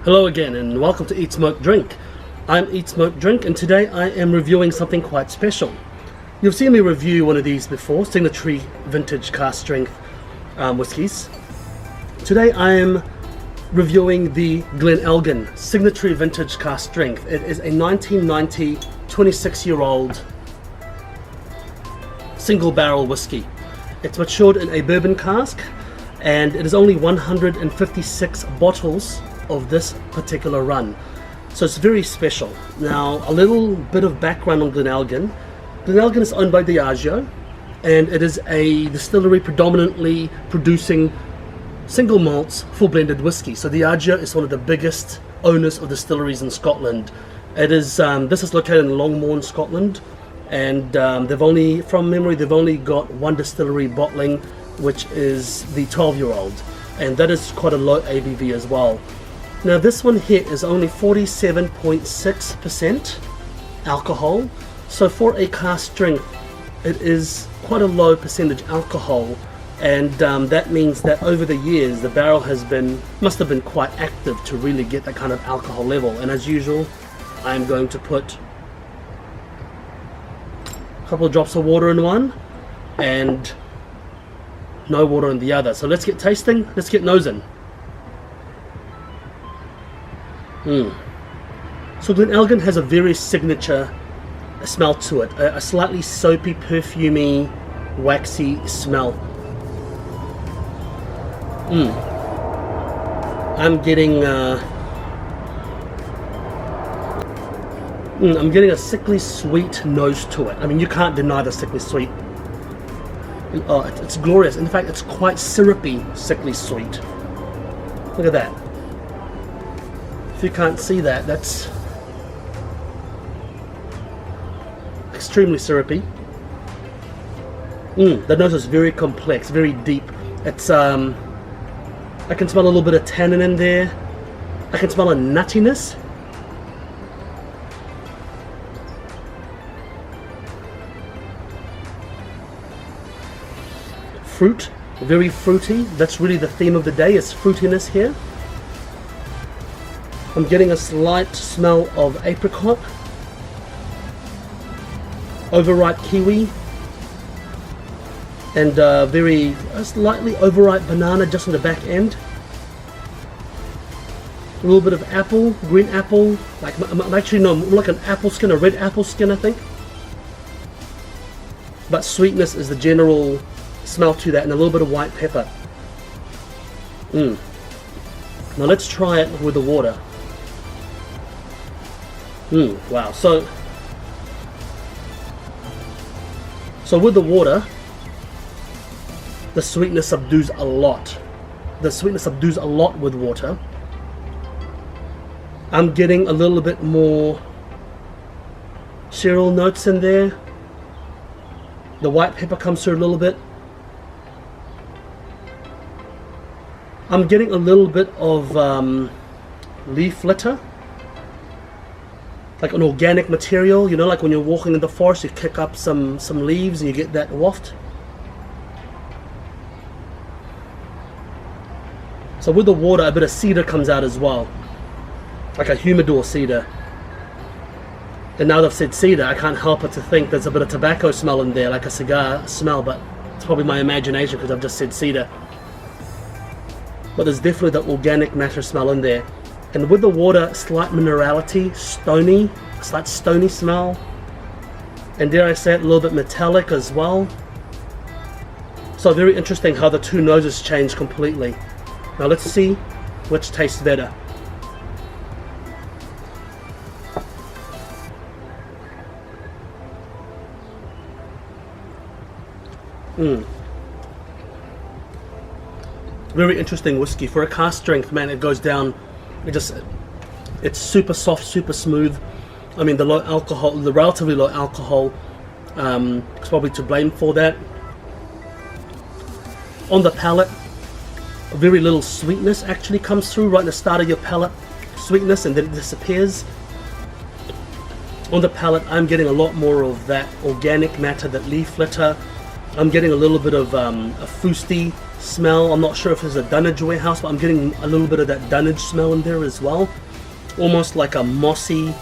Hello again and welcome to Eat Smoke Drink. I'm Eat Smoke Drink and today I am reviewing something quite special. You've seen me review one of these before, Signatory Vintage cask strength whiskies. Today I am reviewing the Glen Elgin Signatory Vintage cask strength. It is a 1990 26-year-old single barrel whiskey. It's matured in a bourbon cask and it is only 156 bottles of this particular run, so it's very special. Now, a little bit of background on Glen Elgin. Glen Elgin is owned by Diageo and it is a distillery predominantly producing single malts full blended whiskey. So Diageo is one of the biggest owners of distilleries in Scotland. It is this is located in Longmore, Scotland, and they've only, from memory, they've only got one distillery bottling, which is the 12-year-old, and that is quite a low ABV as well. Now this one here is only 47.6% alcohol, so for a cask strength it is quite a low percentage alcohol, and that means that over the years the barrel must have been quite active to really get that kind of alcohol level. And as usual, I'm going to put a couple of drops of water in one and no water in the other. So let's get tasting, let's get nosing. So Glen Elgin has a very signature smell to it, a slightly soapy, perfumey, waxy smell. I'm getting a sickly sweet nose to it. I mean, you can't deny the sickly sweet. Oh, it's glorious. In fact, it's quite syrupy, sickly sweet. Look at that. If you can't see that, that's extremely syrupy. The nose is very complex, very deep. It's I can smell a little bit of tannin in there. I can smell a nuttiness. Fruit, very fruity. That's really the theme of the day, is fruitiness here. I'm getting a slight smell of apricot, overripe kiwi, and a slightly overripe banana just on the back end. A little bit of apple, green apple, more like an apple skin, a red apple skin, I think. But sweetness is the general smell to that, and a little bit of white pepper. Now let's try it with the water. Wow. So with the water, the sweetness subdues a lot. The sweetness subdues a lot with water. I'm getting a little bit more cereal notes in there. The white pepper comes through a little bit. I'm getting a little bit of leaf litter, like an organic material, you know, like when you're walking in the forest, you kick up some leaves and you get that waft. So with the water, a bit of cedar comes out as well, like a humidor cedar. And now that I've said cedar, I can't help but to think there's a bit of tobacco smell in there, like a cigar smell, but it's probably my imagination because I've just said cedar. But there's definitely the organic matter smell in there. And with the water, slight minerality, slight stony smell. And dare I say it, a little bit metallic as well. So very interesting how the two noses change completely. Now let's see which tastes better. Very interesting whiskey. For a cask strength, man, it goes down, it's super soft, super smooth. I mean, the low alcohol, the relatively low alcohol is probably to blame for that. On the palate, very little sweetness actually comes through right in the start of your palate, sweetness, and then it disappears. On the palate, I'm getting a lot more of that organic matter, that leaf litter, I'm getting a little bit of a fusty smell. I'm not sure if it's a dunnage warehouse, but I'm getting a little bit of that dunnage smell in there as well. Almost like a mossy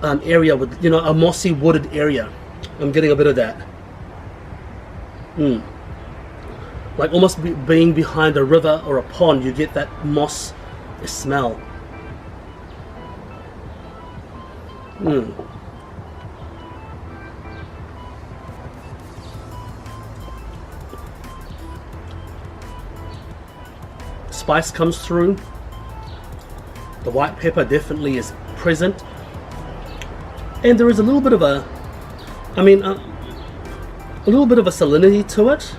area with, you know, a mossy wooded area. I'm getting a bit of that. Like almost being behind a river or a pond, you get that moss smell. Spice comes through. The white pepper definitely is present, and there is a little bit of a, I mean, a little bit of a salinity to it.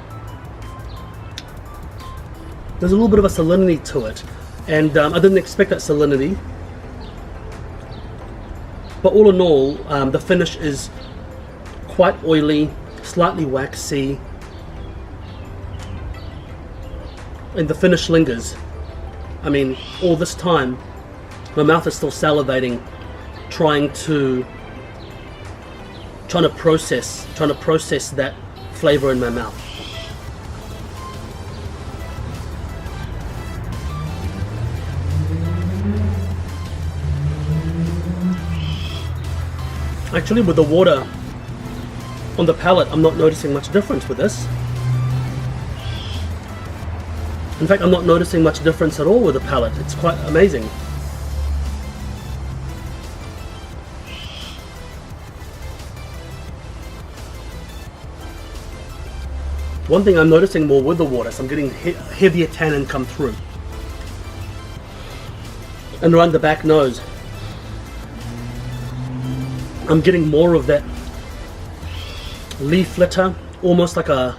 There's a little bit of a salinity to it, and I didn't expect that salinity. But all in all, the finish is quite oily, slightly waxy, and the finish lingers. I mean, all this time, my mouth is still salivating, trying to process that flavor in my mouth. Actually, with the water on the palate, I'm not noticing much difference with this. In fact, I'm not noticing much difference at all with the palate. It's quite amazing. One thing I'm noticing more with the water is I'm getting heavier tannin come through. And around the back nose, I'm getting more of that leaf litter, almost like a,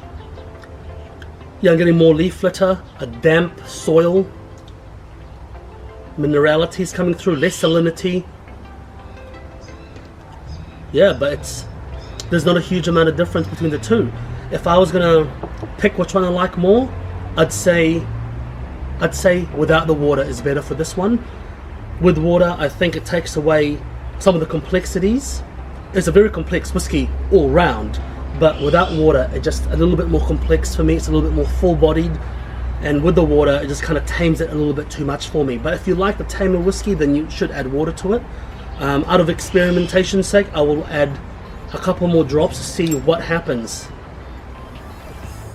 yeah, I'm getting more leaf litter, a damp soil, mineralities coming through, less salinity. Yeah, but there's not a huge amount of difference between the two. If I was gonna pick which one I like more, I'd say without the water is better for this one. With water, I think it takes away some of the complexities. It's a very complex whiskey all round, but without water, it's just a little bit more complex for me. It's a little bit more full-bodied, and with the water, it just kind of tames it a little bit too much for me. But if you like the tamer whiskey, then you should add water to it. Out of experimentation's sake, I will add a couple more drops to see what happens.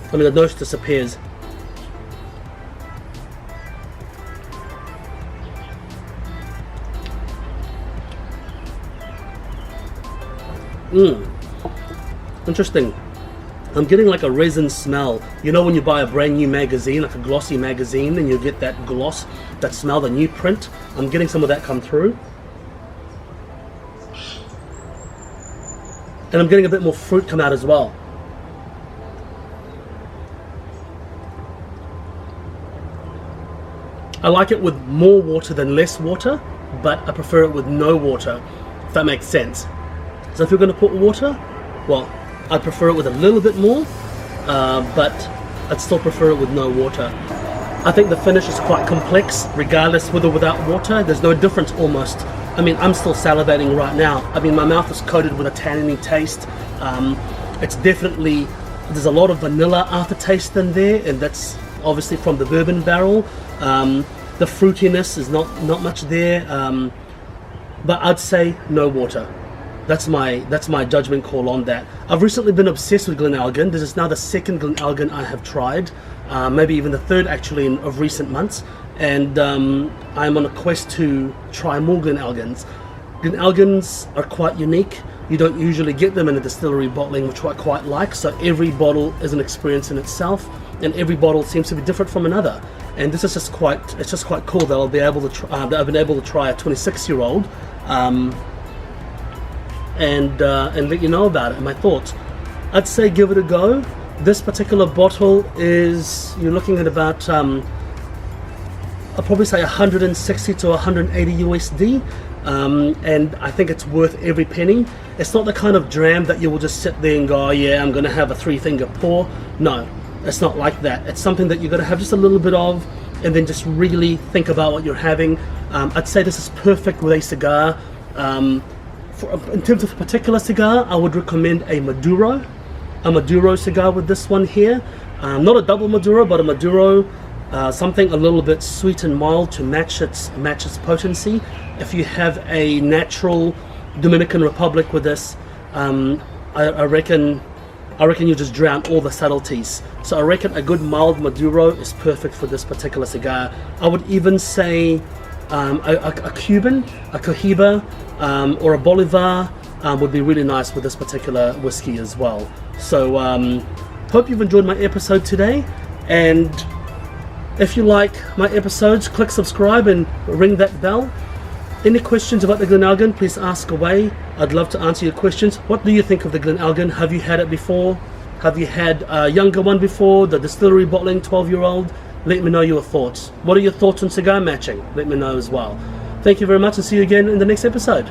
I mean, the nose disappears. Interesting. I'm getting like a resin smell. You know when you buy a brand new magazine, like a glossy magazine, and you get that gloss, that smell, the new print? I'm getting some of that come through. And I'm getting a bit more fruit come out as well. I like it with more water than less water, but I prefer it with no water, if that makes sense. So if you're going to put water, well, I'd prefer it with a little bit more, but I'd still prefer it with no water. I think the finish is quite complex, regardless with or without water. There's no difference almost. I mean, I'm still salivating right now. I mean, my mouth is coated with a tanniny taste. It's definitely, there's a lot of vanilla aftertaste in there, and that's obviously from the bourbon barrel. The fruitiness is not much there, but I'd say no water. That's my judgment call on that. I've recently been obsessed with Glen Elgin. This is now the second Glen Elgin I have tried, maybe even the third actually of recent months, and I'm on a quest to try more Glen Elgins. Glen Elgins are quite unique. You don't usually get them in a distillery bottling, which I quite like, so every bottle is an experience in itself, and every bottle seems to be different from another. And this is just quite cool that I'll be able to try, that I've been able to try a 26-year-old and let you know about it and my thoughts. I'd say give it a go. This particular bottle is, you're looking at about I'll probably say 160 to 180 USD, and I think it's worth every penny. It's not the kind of dram that you will just sit there and go, oh yeah, I'm gonna have a 3-finger pour. No, it's not like that. It's something that you're gonna have just a little bit of, and then just really think about what you're having. I'd say this is perfect with a cigar. In terms of a particular cigar, I would recommend a Maduro cigar with this one here. Not a double Maduro, but a Maduro, something a little bit sweet and mild to match its potency. If you have a natural Dominican Republic with this, I reckon you just drown all the subtleties. So I reckon a good mild Maduro is perfect for this particular cigar. I would even say a Cuban, a Cohiba, or a Bolivar would be really nice with this particular whiskey as well. So hope you've enjoyed my episode today, and if you like my episodes, click subscribe and ring that bell. Any questions about the Glen Elgin, please ask away. I'd love to answer your questions. What do you think of the Glen Elgin? Have you had it before? Have you had a younger one before, the distillery bottling 12-year-old? Let me know your thoughts. What are your thoughts on cigar matching? Let me know as well. Thank you very much, and see you again in the next episode.